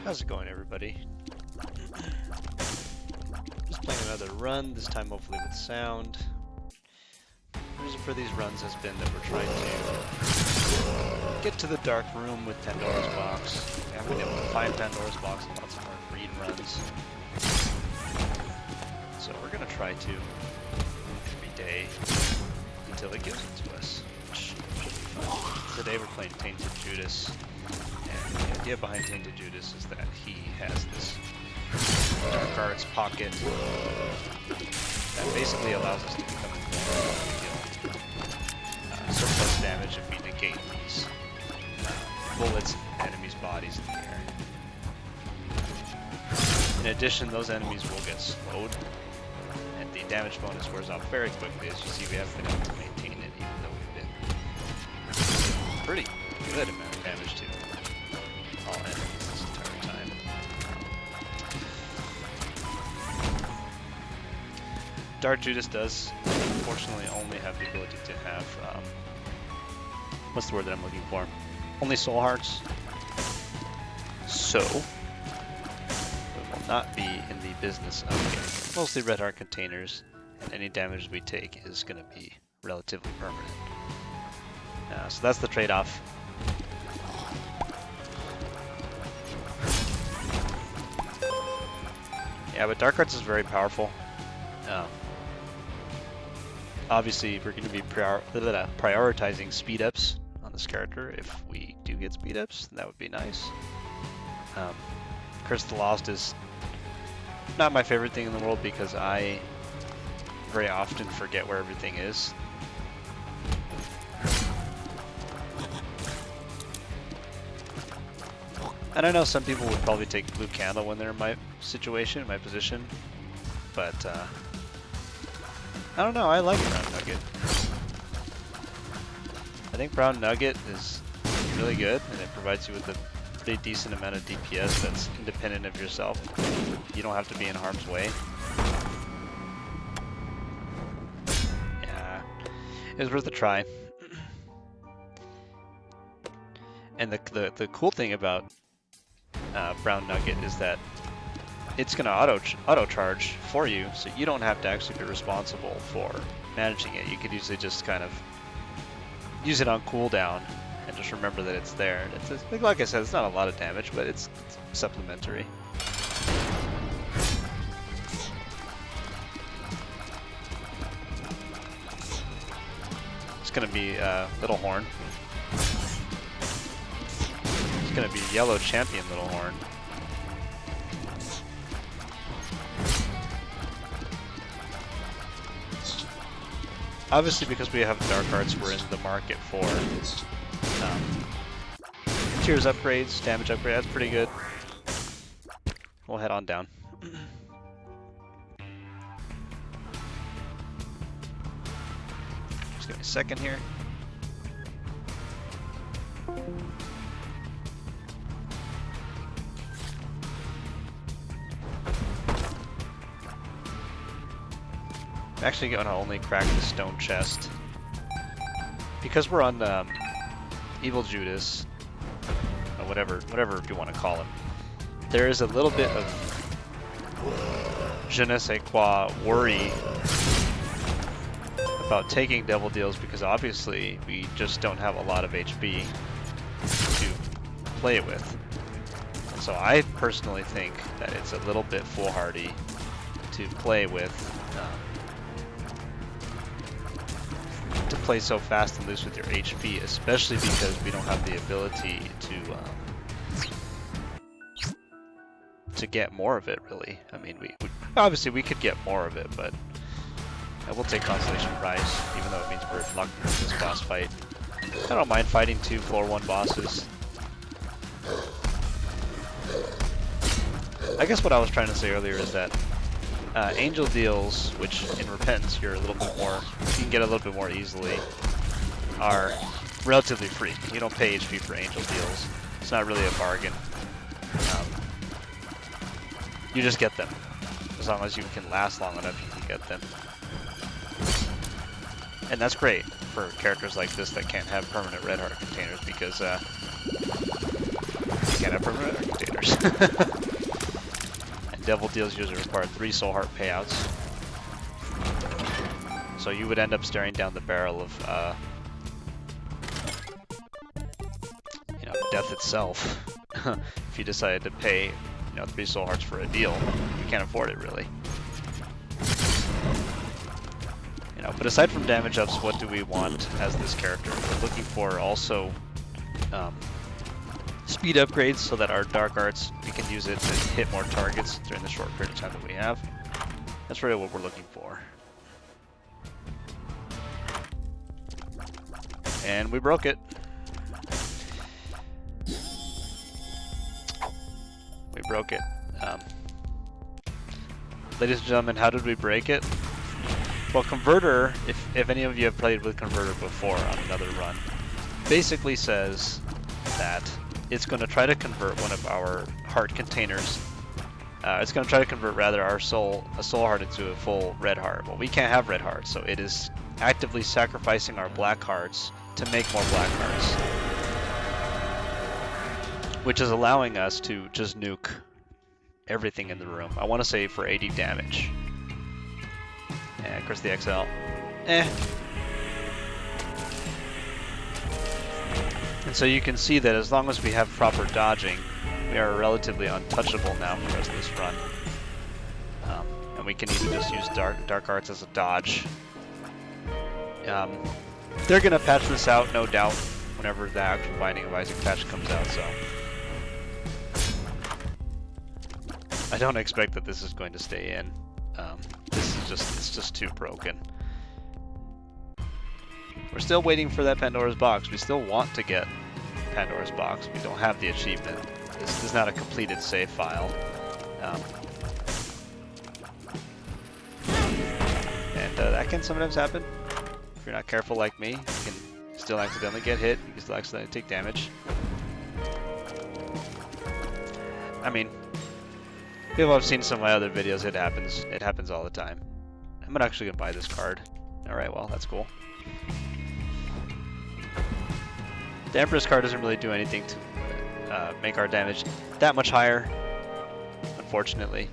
How's it going, everybody? Just playing another run, this time hopefully with sound. The reason for these runs has been that we're trying to get to the dark room with Pandoras Box. We haven't been able to find Pandoras Box in lots of more green runs. So we're going to try to every day until it gives it to us. Today we're playing Tainted Judas. And the idea behind Tainted Judas is that he has this Dark Arts pocket that basically allows us to become invulnerable and deal surplus damage if we negate these bullets in enemies' bodies in the air. In addition, those enemies will get slowed, and the damage bonus wears off very quickly. As you see, we haven't been able to maintain it, even though we've been pretty good amount of damage to all enemies this entire time. Dark Judas does, unfortunately, only have the ability to have, what's the word that I'm looking for? Only soul hearts. So, we will not be in the business of getting mostly red heart containers, and any damage we take is going to be relatively permanent. So that's the trade-off. Yeah, but Dark Arts is very powerful. Obviously, we're going to be prioritizing speed-ups on this character. If we do get speed-ups, that would be nice. Curse of the Lost is not my favorite thing in the world because I very often forget where everything is. And I know some people would probably take Blue Candle when they're in my situation, my position, but I don't know, I like Brown Nugget. I think Brown Nugget is really good, and it provides you with a pretty decent amount of DPS that's independent of yourself. You don't have to be in harm's way. Yeah, it was worth a try. And the cool thing about Brown Nugget is that it's going to auto charge for you, so you don't have to actually be responsible for managing it. You could usually just kind of use it on cooldown and just remember that it's there. And it's like I said, it's not a lot of damage, but it's supplementary. It's going to be Little Horn. It's going to be Yellow Champion Little Horn. Obviously, because we have Dark Arts, we're in the market for tiers upgrades, damage upgrade. That's pretty good. We'll head on down. Just give me a second here. I'm actually going to only crack the stone chest because we're on Evil Judas, or whatever you want to call him. There is a little bit of je ne sais quoi worry about taking devil deals because obviously we just don't have a lot of HP to play with. And so I personally think that it's a little bit foolhardy to play with. To play so fast and loose with your HP, especially because we don't have the ability to get more of it, really. I mean, we obviously we could get more of it, but we'll take Constellation Prize, even though it means we're locked into this boss fight. I don't mind fighting 2 floor 1 bosses. I guess what I was trying to say earlier is that angel deals, which in Repentance you're a little bit more, you can get a little bit more easily, are relatively free. You don't pay HP for angel deals. It's not really a bargain. You just get them. As long as you can last long enough, you can get them. And that's great for characters like this that can't have permanent red heart containers because You can't have permanent containers. And Devil Deals usually require 3 soul heart payouts. So you would end up staring down the barrel of, you know, death itself. If you decided to pay, you know, 3 soul hearts for a deal, you can't afford it really. You know, but aside from damage ups, what do we want as this character? We're looking for also speed upgrades so that our dark arts, we can use it to hit more targets during the short period of time that we have. That's really what we're looking for. And we broke it. We broke it. Ladies and gentlemen, how did we break it? Well, Converter, if any of you have played with Converter before on another run, basically says that it's going to try to convert one of our heart containers. It's going to try to convert rather a soul heart into a full red heart. Well, we can't have red hearts, so it is actively sacrificing our black hearts to make more black hearts, which is allowing us to just nuke everything in the room. I want to say for 80 damage. And of course the XL. And so you can see that as long as we have proper dodging, we are relatively untouchable now for the rest of this run. And we can even just use dark arts as a dodge. They're gonna patch this out, no doubt, whenever the actual Binding of Isaac patch comes out, so I don't expect that this is going to stay in. It's just too broken. We're still waiting for that Pandora's Box. We still want to get Pandora's Box. We don't have the achievement. This is not a completed save file. And that can sometimes happen. If you're not careful like me, you can still accidentally get hit. You can still accidentally take damage. I mean, people have seen some of my other videos. It happens. It happens all the time. I'm not actually gonna buy this card. Alright, well, that's cool. The Empress card doesn't really do anything to make our damage that much higher, unfortunately.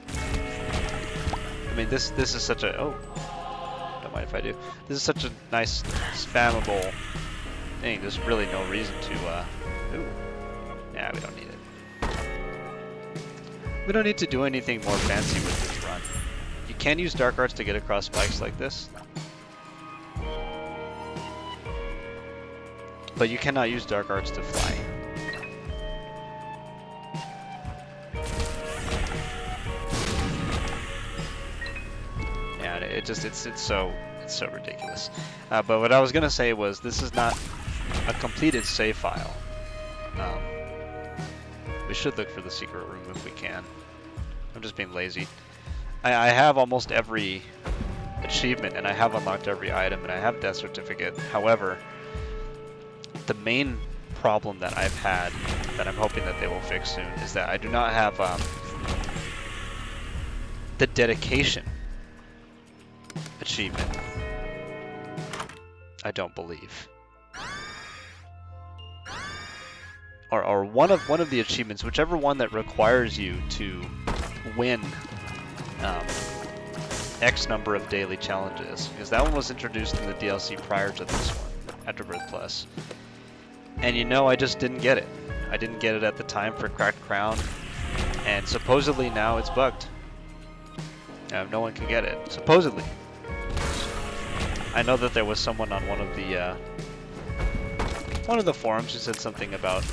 I mean, this is such a... Oh, don't mind if I do. This is such a nice, spammable thing. There's really no reason to... Ooh. Yeah, we don't need it. We don't need to do anything more fancy with this run. You can use Dark Arts to get across spikes like this. But you cannot use Dark Arts to fly. And it's so ridiculous. But what I was gonna say was this is not a completed save file. We should look for the secret room if we can. I'm just being lazy. I have almost every achievement, and I have unlocked every item, and I have Death Certificate. However, the main problem that I've had, that I'm hoping that they will fix soon, is that I do not have the Dedication achievement. I don't believe. Or one of the achievements, whichever one that requires you to win X number of daily challenges, because that one was introduced in the DLC prior to this one, Afterbirth Plus. And you know, I just didn't get it. I didn't get it at the time for Cracked Crown, and supposedly now it's bugged. No one can get it, supposedly. I know that there was someone on one of the forums who said something about,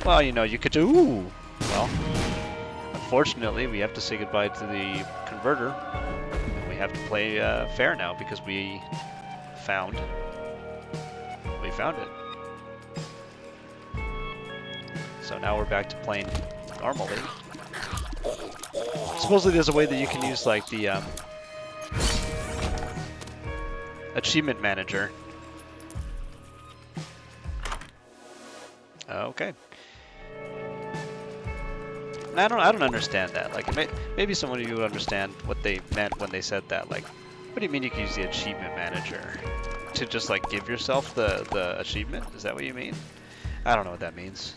well, you know, you could do, ooh, well, unfortunately, we have to say goodbye to the Converter. We have to play fair now because we found it. So now we're back to playing normally. Supposedly there's a way that you can use like the achievement manager. Okay. And I don't understand that. Like, maybe someone of you would understand what they meant when they said that. Like, what do you mean you can use the achievement manager? to just like give yourself the achievement? Is that what you mean? I don't know what that means.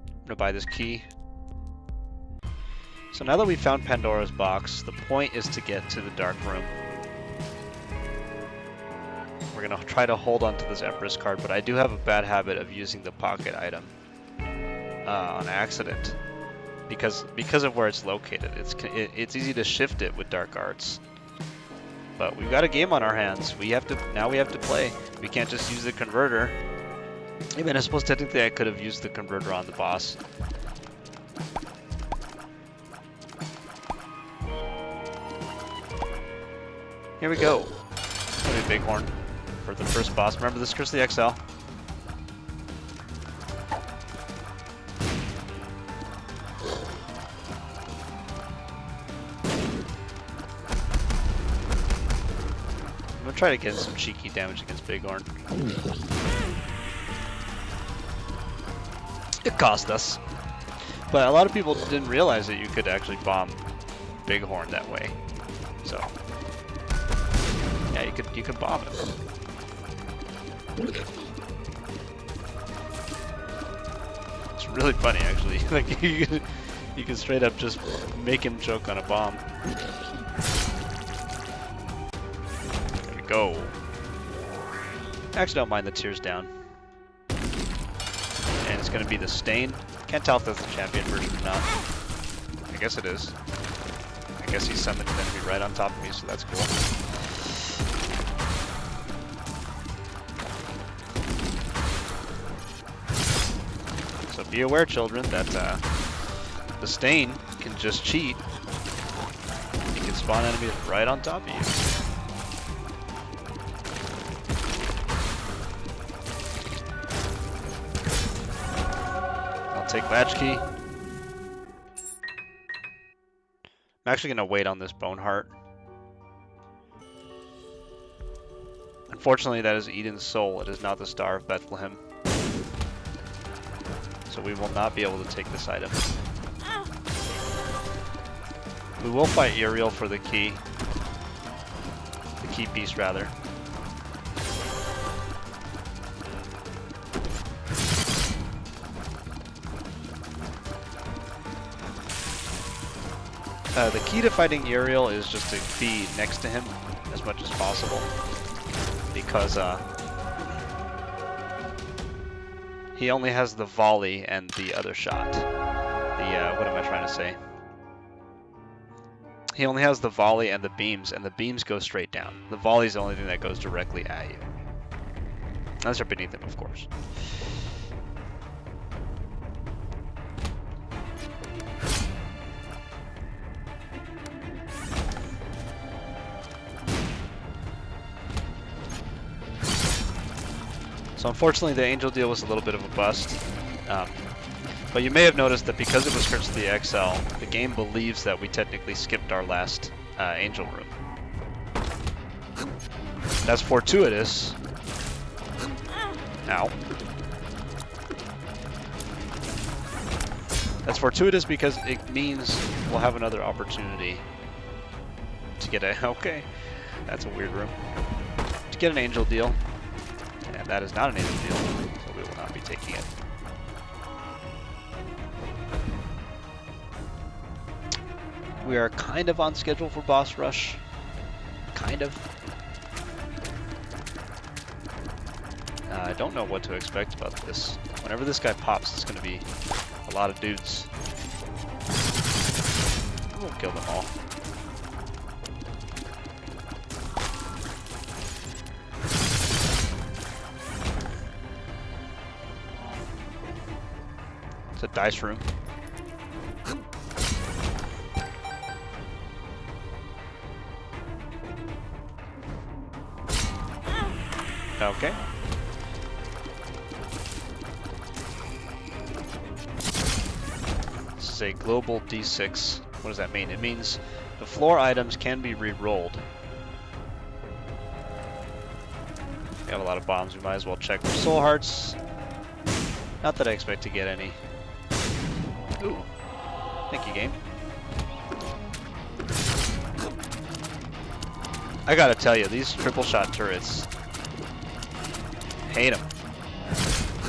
I'm gonna buy this key. So now that we found Pandora's Box, the point is to get to the dark room. We're gonna try to hold on to this Empress card, but I do have a bad habit of using the pocket item on accident because of where it's located. It's easy to shift it with dark arts. But we've got a game on our hands. We have to play. We can't just use the converter. I mean, I suppose technically I could have used the converter on the boss. Here we go. Maybe Bighorn for the first boss. Remember this, Curse the XL. I'm gonna try to get some cheeky damage against Bighorn. It cost us. But a lot of people didn't realize that you could actually bomb Bighorn that way. So yeah, you could bomb it. It's really funny actually. Like you can straight up just make him choke on a bomb. There we go. Actually don't mind the tears down. And it's gonna be the Stain. Can't tell if that's the champion version or not. I guess it is. I guess he summoned an enemy right on top of me, so that's cool. So be aware, children, that the Stain can just cheat. He can spawn enemies right on top of you. I'll take latch key. I'm actually going to wait on this Bone Heart. Unfortunately, that is Eden's soul. It is not the Star of Bethlehem. So we will not be able to take this item. We will fight Uriel for the key. The key piece, rather. The key to fighting Uriel is just to be next to him as much as possible. Because he only has the volley and the other shot. What am I trying to say? He only has the volley and the beams go straight down. The volley is the only thing that goes directly at you. Unless you're beneath him, of course. So unfortunately the angel deal was a little bit of a bust, but you may have noticed that because it was Curse of the XL, the game believes that we technically skipped our last angel room. That's fortuitous. Ow. That's fortuitous because it means we'll have another opportunity to get a... Okay, that's a weird room. To get an angel deal. And that is not an angel deal, so we will not be taking it. We are kind of on schedule for boss rush. Kind of. I don't know what to expect about this. Whenever this guy pops, it's going to be a lot of dudes. We'll kill them all. It's a dice room. Okay. This is a global D6. What does that mean? It means the floor items can be re-rolled. We have a lot of bombs. We might as well check for soul hearts. Not that I expect to get any. Ooh. Thank you, game. I gotta tell you, these triple shot turrets, hate them.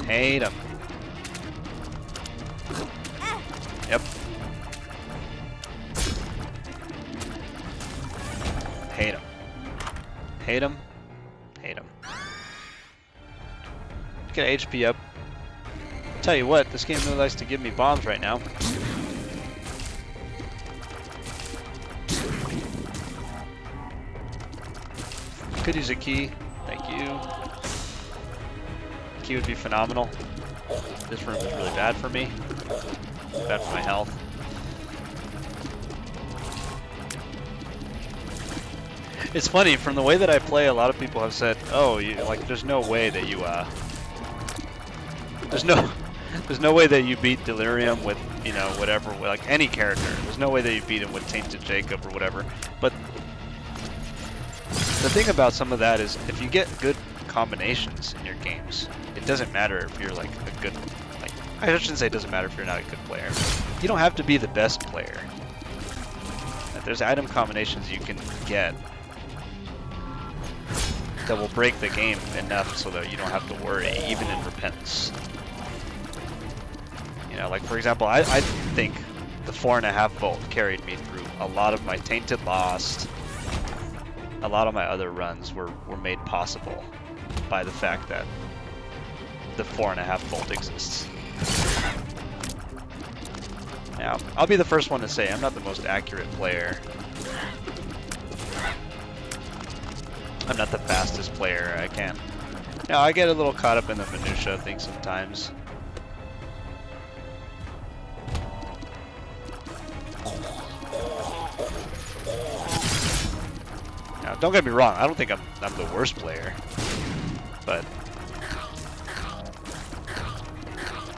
Hate them. Yep. Hate them. Hate them. Hate them. Get HP up. Tell you what, this game really likes to give me bombs right now. Could use a key. Thank you. Key would be phenomenal. This room is really bad for me. Bad for my health. It's funny, from the way that I play, a lot of people have said, "Oh, there's no way that you there's no way that you beat Delirium with, whatever, like any character. There's no way that you beat him with Tainted Jacob or whatever." But the thing about some of that is, if you get good combinations in your games, it doesn't matter if you're like a good, I shouldn't say it doesn't matter if you're not a good player. You don't have to be the best player. There's item combinations you can get that will break the game enough so that you don't have to worry, even in Repentance. Like for example, I think the 4.5 volt carried me through a lot of my Tainted Lost. A lot of my other runs were made possible by the fact that the 4.5 volt exists. Now, I'll be the first one to say I'm not the most accurate player. I'm not the fastest player. I can't. Now, I get a little caught up in the minutia of things sometimes. Now, don't get me wrong. I don't think I'm the worst player, but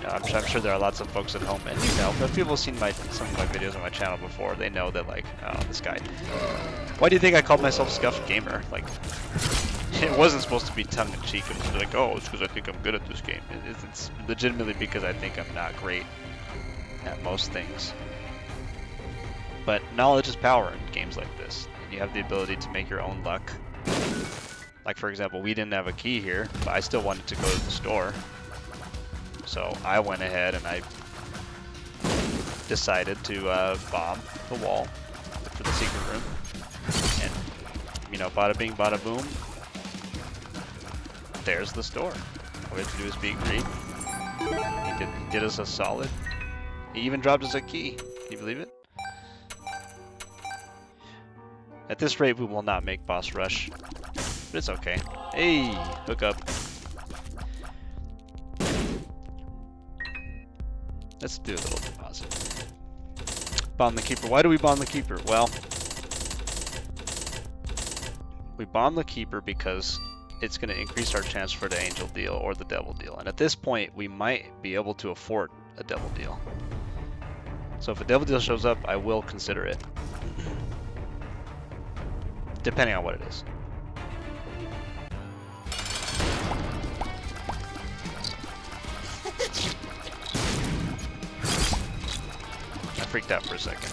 I'm sure there are lots of folks at home, and if people have seen some of my videos on my channel before, they know that, like, oh, this guy. Why do you think I called myself Scuffed Gamer? Like, it wasn't supposed to be tongue-in-cheek. It was like, oh, it's because I think I'm good at this game. It's legitimately because I think I'm not great at most things. But knowledge is power in games like this. And you have the ability to make your own luck. Like, for example, we didn't have a key here, but I still wanted to go to the store. So I went ahead and I decided to bomb the wall for the secret room. And, bada bing, bada boom. There's the store. All we have to do is be great. He did us a solid. He even dropped us a key. Can you believe it? At this rate, we will not make boss rush. But it's okay. Hey, hook up. Let's do a little deposit. Bomb the Keeper. Why do we bomb the Keeper? Well, we bomb the Keeper because it's going to increase our chance for the Angel deal or the Devil deal. And at this point, we might be able to afford a Devil deal. So if a Devil deal shows up, I will consider it. Depending on what it is. Freaked out for a second.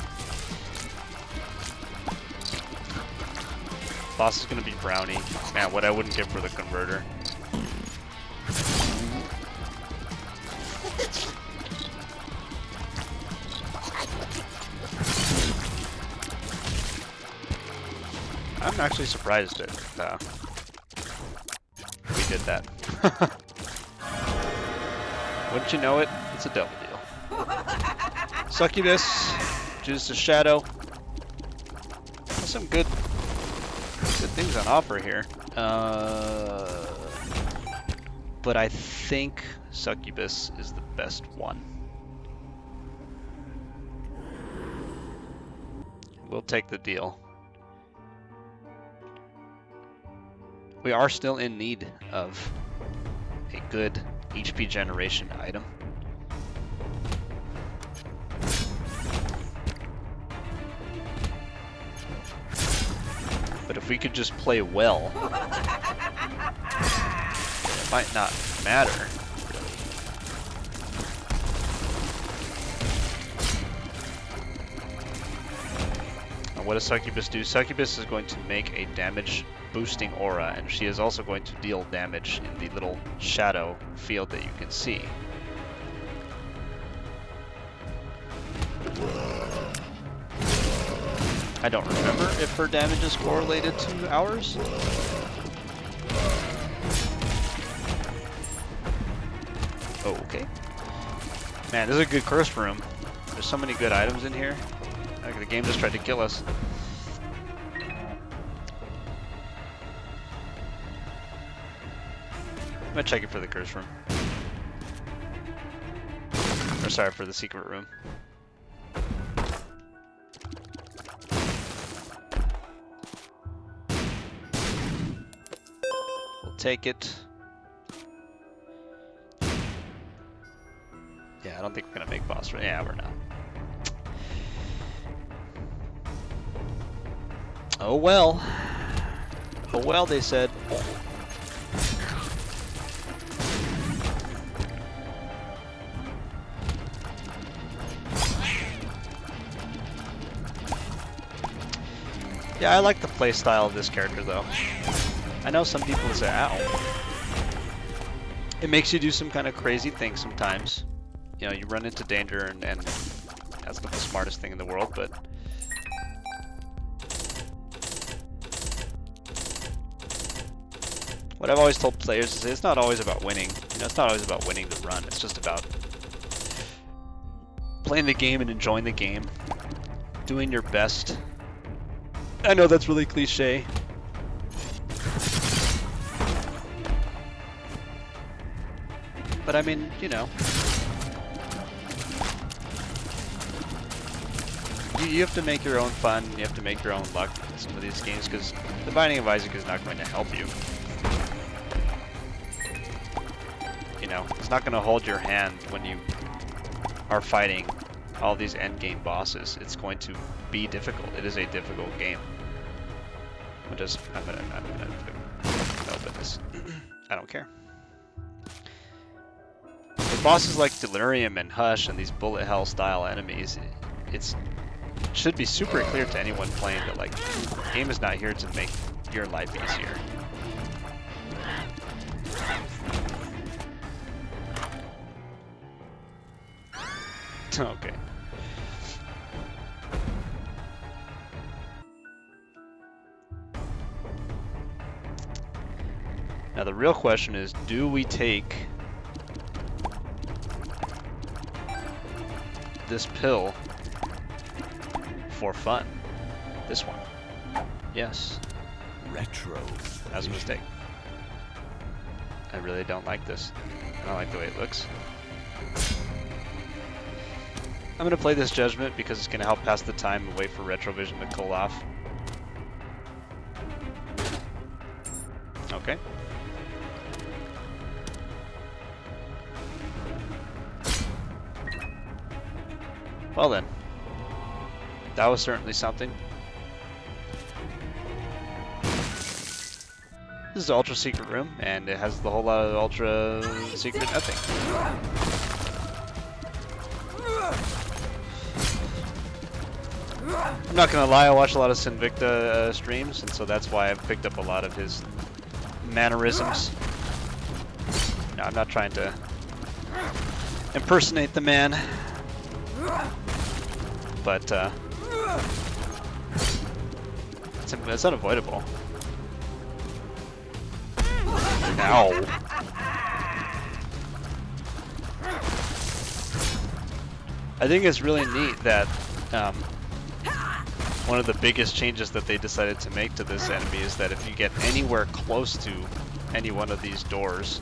Boss is gonna be Brownie. Man, what I wouldn't give for the converter. I'm actually surprised that we did that. Wouldn't you know it? It's a Devil deal. Succubus, Judas' Shadow. Some good things on offer here. But I think Succubus is the best one. We'll take the deal. We are still in need of a good HP generation item. But if we could just play well, it might not matter. what does Succubus do? Succubus is going to make a damage boosting aura, and she is also going to deal damage in the little shadow field that you can see. I don't remember if her damage is correlated to ours. Oh, okay. Man, this is a good curse room. There's so many good items in here. Like, the game just tried to kill us. I'm gonna check it for the curse room. Or sorry, for the secret room. We'll take it. Yeah, I don't think we're gonna make boss. Yeah, we're not. Oh well. Oh well, they said. Yeah, I like the playstyle of this character though. I know some people say, ow. It makes you do some kind of crazy things sometimes. You know, you run into danger and that's not the smartest thing in the world, but what I've always told players is it's not always about winning. You know, it's not always about winning the run. It's just about playing the game and enjoying the game, doing your best. I know that's really cliche. But I mean, you know, you have to make your own fun, you have to make your own luck in some of these games, because the Binding of Isaac is not going to help you. You know, it's not going to hold your hand when you are fighting all these endgame bosses. It's going to be difficult. It is a difficult game. I'm gonna open this. I don't care. With bosses like Delirium and Hush and these bullet hell style enemies, it should be super clear to anyone playing that like the game is not here to make your life easier. Okay. Now the real question is, do we take this pill for fun? This one. Yes. Retro. That was a mistake. I really don't like this. I don't like the way it looks. I'm going to play this Judgment because it's going to help pass the time and wait for Retrovision to cool off. Okay. Well then. That was certainly something. This is the Ultra Secret Room, and it has the whole lot of Ultra Secret nothing. I'm not gonna lie, I watch a lot of Sinvicta streams, and so that's why I've picked up a lot of his mannerisms. No, I'm not trying to impersonate the man, but it's unavoidable. Ow. I think it's really neat that one of the biggest changes that they decided to make to this enemy is that if you get anywhere close to any one of these doors,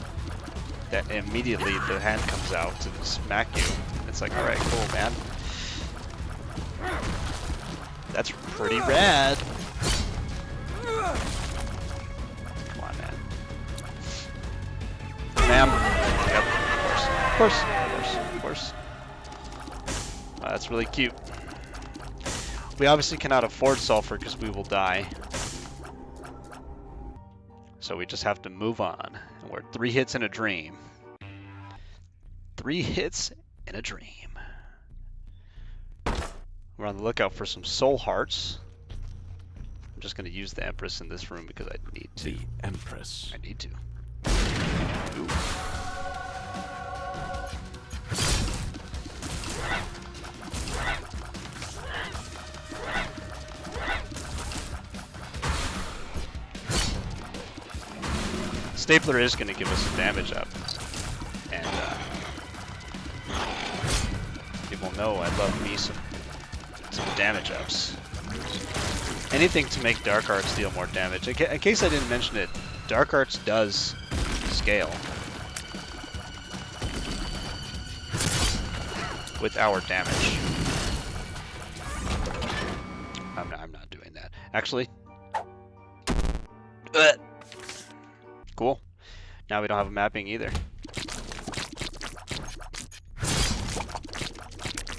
that immediately the hand comes out to smack you. It's like, alright, cool, man. That's pretty rad. Come on, man. Ma'am. Yep, of course. Of course. That's really cute. We obviously cannot afford sulfur because we will die. So we just have to move on. And we're 3 hits in a dream. 3 hits in a dream. We're on the lookout for some soul hearts. just going to use the Empress in this room because I need to. The Empress. I need to. Ooh. Stapler is going to give us a damage up. And people know I love me some damage ups. Anything to make Dark Arts deal more damage. In case I didn't mention it, Dark Arts does scale with our damage. I'm not doing that. Actually, cool. Now we don't have a mapping either.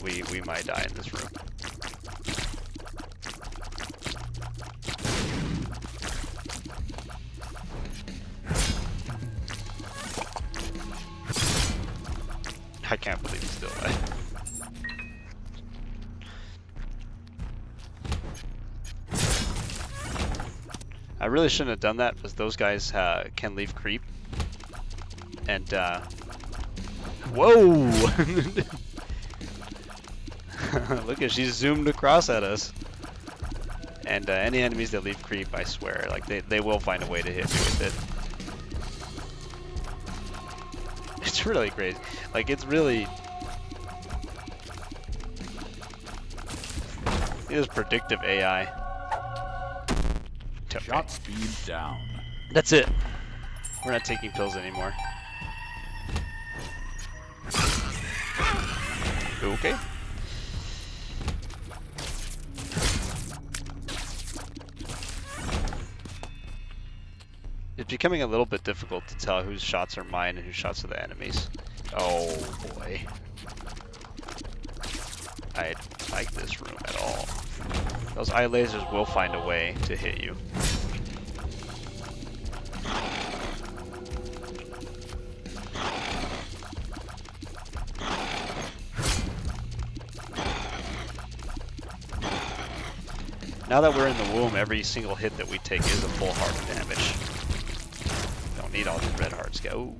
We might die in this room. I can't believe he's still alive. I really shouldn't have done that because those guys can leave creep. And whoa! Look at she's zoomed across at us. And any enemies that leave creep, I swear, like they will find a way to hit me with it. It's really crazy. Like it's really. It is predictive AI. Okay. Shot speed down. That's it. We're not taking pills anymore. Okay. It's becoming a little bit difficult to tell whose shots are mine and whose shots are the enemies. Oh boy. I don't like this room at all. Those eye lasers will find a way to hit you. Now that we're in the womb, every single hit that we take is a full heart of damage. Don't need all these red hearts. Go.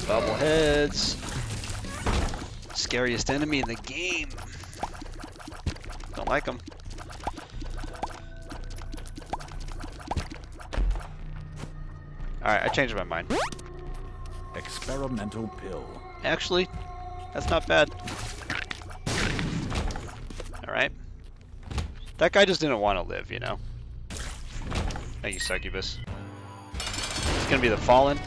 Bobbleheads. Scariest enemy in the game. Don't like them. Alright, I changed my mind. Experimental pill. Actually, that's not bad. Alright. That guy just didn't want to live, you know? Thank you, Succubus. It's gonna be the Fallen.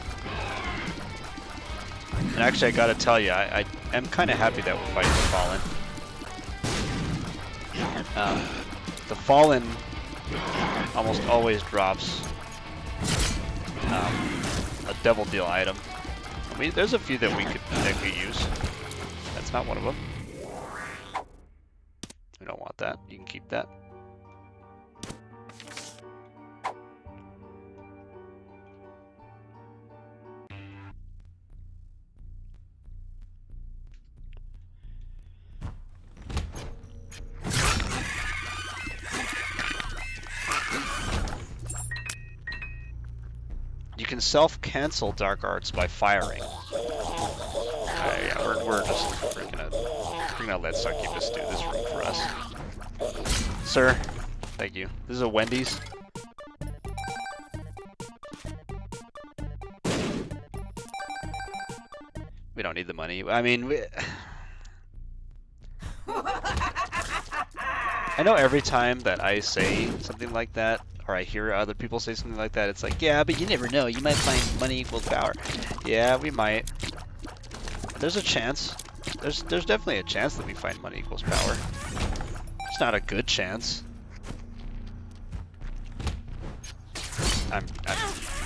And actually, I gotta tell you, I am kind of happy that we're fighting the Fallen. The Fallen almost always drops a Devil Deal item. I mean, there's a few that we could use. That's not one of them. We don't want that. You can keep that. You can self-cancel Dark Arts by firing. Yeah, we're gonna let Succubus do this room for us. Sir, thank you. This is a Wendy's. We don't need the money. I mean, I know every time that I say something like that, or I hear other people say something like that, it's like, yeah, but you never know. You might find money equals power. Yeah, we might. There's a chance. There's definitely a chance that we find money equals power. It's not a good chance.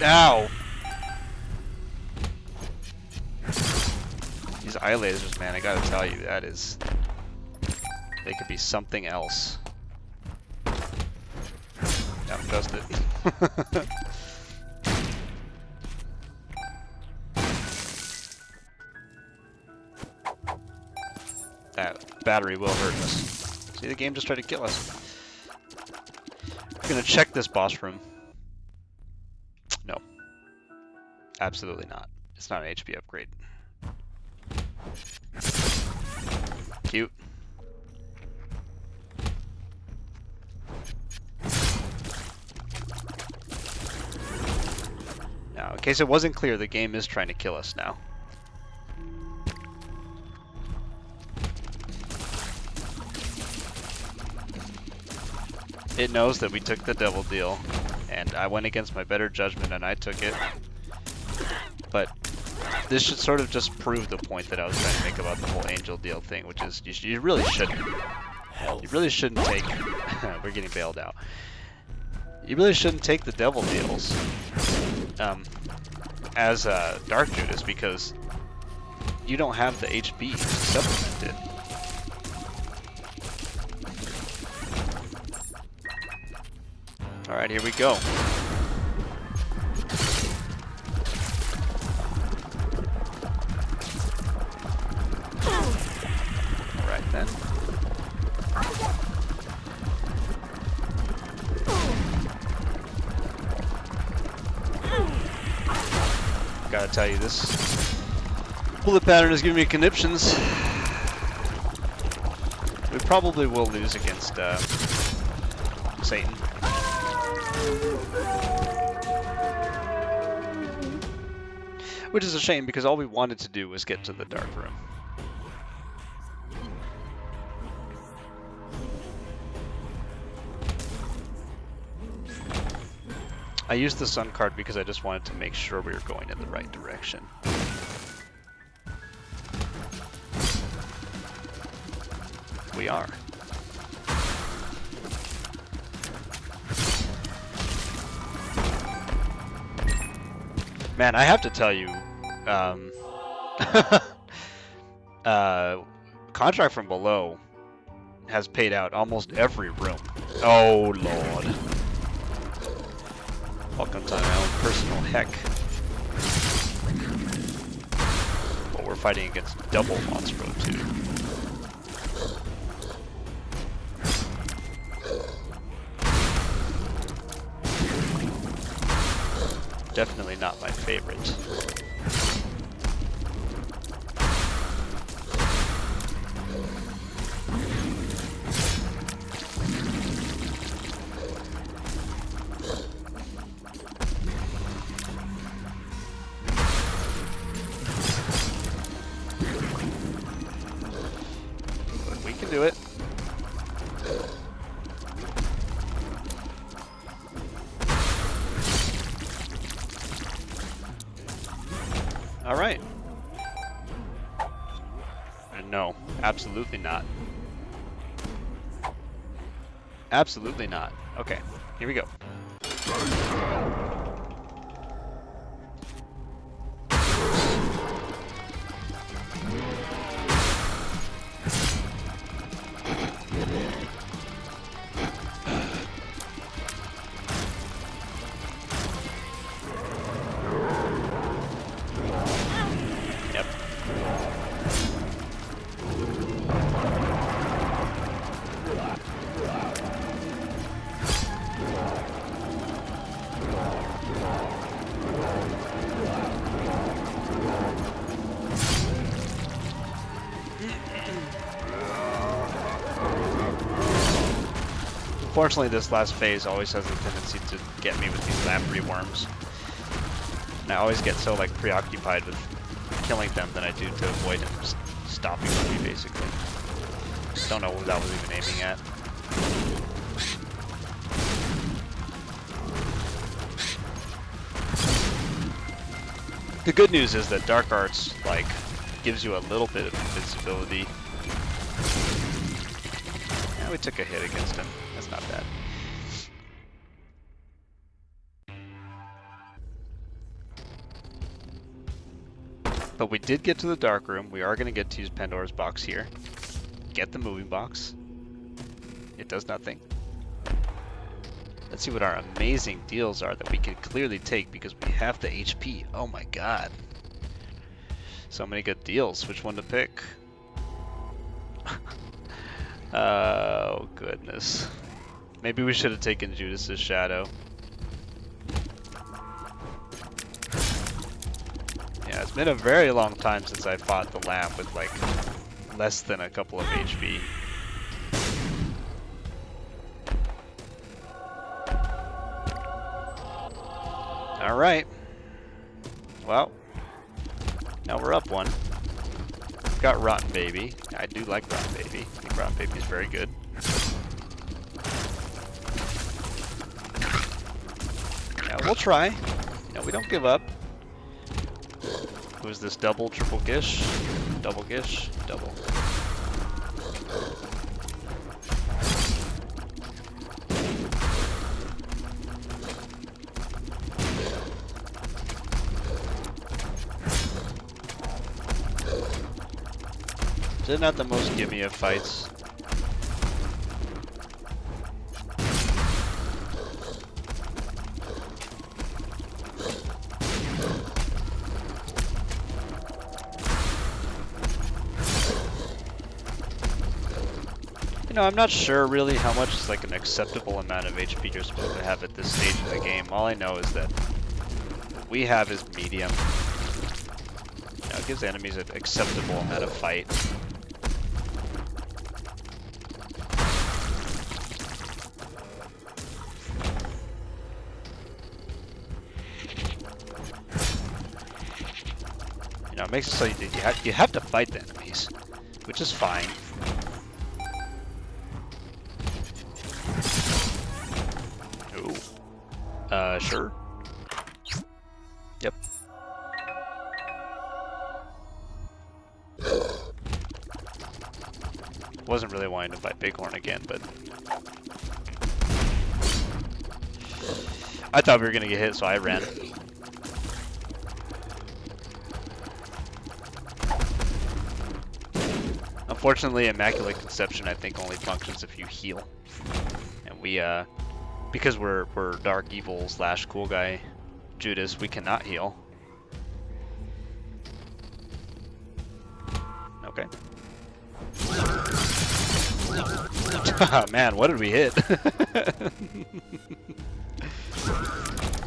Ow! These eye lasers, man, I gotta tell you, that is... They could be something else. Don't trust it. that battery will hurt us. See, the game just tried to kill us. We're gonna check this boss room. No. Absolutely not. It's not an HP upgrade. Cute. Now, in case it wasn't clear, the game is trying to kill us now. It knows that we took the devil deal, and I went against my better judgment and I took it. But this should sort of just prove the point that I was trying to make about the whole angel deal thing, which is you really shouldn't. You really shouldn't take... We're getting bailed out. You really shouldn't take the devil deals as Dark Judas, because you don't have the HP to supplement it. Alright, here we go. Alright then. Gotta tell you, this bullet pattern is giving me conniptions. We probably will lose against Satan. Which is a shame, because all we wanted to do was get to the dark room. I used the sun card because I just wanted to make sure we were going in the right direction. We are. Man, I have to tell you, Contract from Below has paid out almost every room. Oh lord. Welcome to my own personal heck. But we're fighting against double Monstro too. Definitely not my favorite. But we can do it. Alright. No, absolutely not. Absolutely not. Okay, here we go. Unfortunately, this last phase always has a tendency to get me with these lamprey worms. And I always get so like preoccupied with killing them than I do to avoid them just stopping with me, basically. Don't know what that was even aiming at. The good news is that Dark Arts, like, gives you a little bit of invincibility. Yeah, we took a hit against him. That's not bad. But we did get to the dark room. We are going to get to use Pandora's Box here. Get the moving box. It does nothing. Let's see what our amazing deals are that we can clearly take because we have the HP. Oh my god. So many good deals. Which one to pick? Oh, goodness. Maybe we should have taken Judas's shadow. Yeah, it's been a very long time since I fought the lamp with like less than a couple of HP. Alright. Well, now we're up one. We've got Rotten Baby. I do like Rotten Baby. I think Rotten Baby is very good. Yeah, we'll try. No, we don't give up. Who's this double, triple gish? Double gish? Double. Is it not the most gimme of fights? You know, I'm not sure really how much is like an acceptable amount of HP you're supposed to have at this stage of the game. All I know is that what we have is medium. You know, it gives enemies an acceptable amount of fight. You know, it makes it so you have to fight the enemies, which is fine. Sure. Yep. Wasn't really wanting to fight Bighorn again, but I thought we were gonna get hit, so I ran. Unfortunately, Immaculate Conception I think only functions if you heal, and we because we're Dark Evil / Cool Guy Judas, we cannot heal. Okay. Man, what did we hit?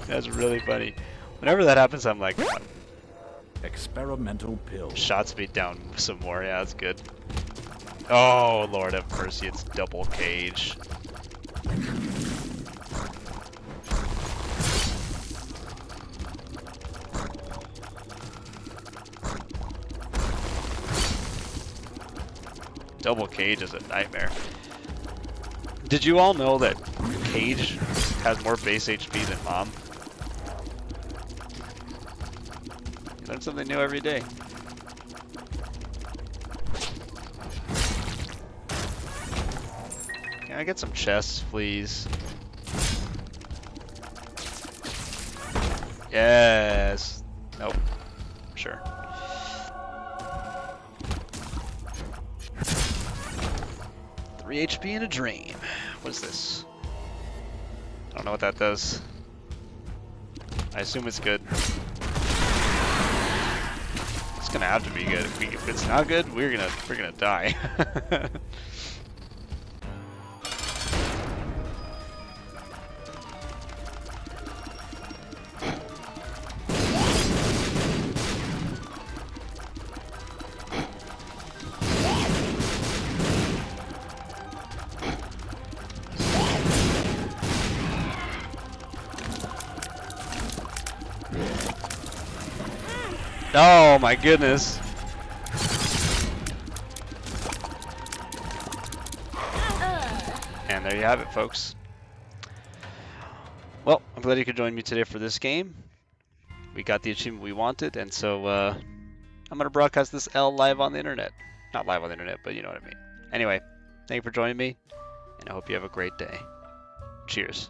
That's really funny. Whenever that happens, I'm like, Experimental pill. shot speed down some more. Yeah, that's good. Oh, Lord have mercy, it's double cage. Double cage is a nightmare. Did you all know that Cage has more base HP than Mom? You learn something new every day. Can I get some chests, please? Yes. Nope. Sure. HP in a dream. What is this? I don't know what that does. I assume it's good. It's gonna have to be good. If it's not good, we're gonna die. Oh my goodness. And there you have it, folks. Well, I'm glad you could join me today for this game. We got the achievement we wanted, and so I'm going to broadcast this L live on the internet. Not live on the internet, but you know what I mean. Anyway, thank you for joining me, and I hope you have a great day. Cheers.